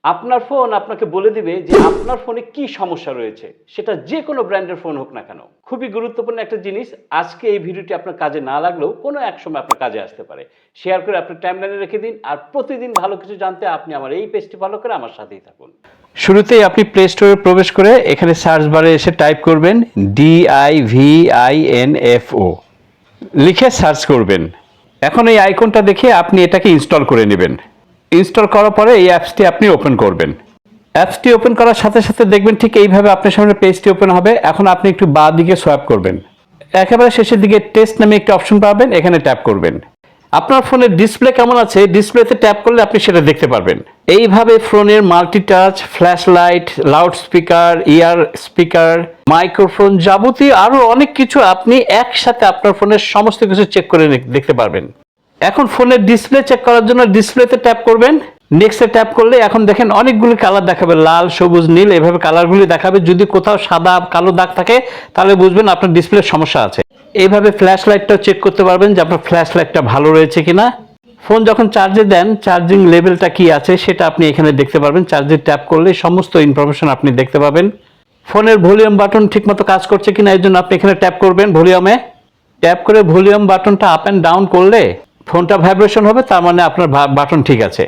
আপনার ফোন আপনাকে বলে দিবে যে আপনার ফোনে কি সমস্যা রয়েছে, সেটা যে কোনো ব্র্যান্ডের ফোন হোক না কেন। খুবই গুরুত্বপূর্ণ একটা জিনিস। আজকে এই ভিডিওটি আপনার কাজে না লাগলেও কোনো এক সময় আপনার কাজে আসতে পারে। শেয়ার করে আপনার টাইমলাইনে রেখে দিন। আর প্রতিদিন ভালো কিছু জানতে আপনি আমার এই পেজটি ফলো করে আমার সাথেই থাকুন। শুরুতেই আপনি প্লে স্টোরে প্রবেশ করে এখানে সার্চ বারে এসে টাইপ করবেন DIVINFO, লিখে সার্চ করবেন। এখন এই আইকনটা দেখে আপনি এটাকে ইনস্টল করে নেবেন। ইনস্টল করার পরে এই অ্যাপসটি আপনি ওপেন করবেন। অ্যাপসটি ওপেন করার সাথে সাথে দেখবেন ঠিক এইভাবে আপনার সামনে পেজটি ওপেন হবে। এখন আপনি একটু বাঁ দিকে সোয়াইপ করবেন। একেবারে শেষের দিকে টেস্ট নামে একটি অপশন পাবেন, এখানে ট্যাপ করবেন। আপনার ফোনের ডিসপ্লে কেমন আছে, ডিসপ্লেতে ট্যাপ করলে আপনি সেটা দেখতে পারবেন। এইভাবে ফোনের multitouch, flash light, loud speaker, ear speaker, microphone, যাবতীয় আরো অনেক কিছু আপনি একসাথে আপনার ফোনের সমস্ত কিছু চেক করে দেখতে পারবেন। এখন ফোনের ডিসপ্লে চেক করার জন্য ডিসপ্লেতে ট্যাপ করবেন। নেক্সটে ট্যাপ করলে এখন দেখেন অনেকগুলি কালার দেখাবে, লাল, সবুজ, নীল, এভাবে কালারগুলি দেখাবে। যদি কোথাও সাদা কালো দাগ থাকে তাহলে বুঝবেন আপনার ডিসপ্লের সমস্যা আছে। এইভাবে ফ্ল্যাশ লাইটটাও চেক করতে পারবেন যে আপনার ফ্ল্যাশ লাইটটা ভালো রয়েছে কিনা। ফোন যখন চার্জে দেন চার্জিং লেভেলটা কি আছে সেটা আপনি এখানে দেখতে পারবেন। চার্জে ট্যাপ করলে সমস্ত ইনফরমেশন আপনি দেখতে পাবেন। ফোনের ভলিউম বাটন ঠিকমতো কাজ করছে কিনা এর জন্য আপনি এখানে ট্যাপ করবেন। ভলিউমে ট্যাপ করে ভলিউম বাটনটা আপ অ্যান্ড ডাউন করলে ফোনটা ভাইব্রেশন হবে, তার মানে আপনার বাটন ঠিক আছে।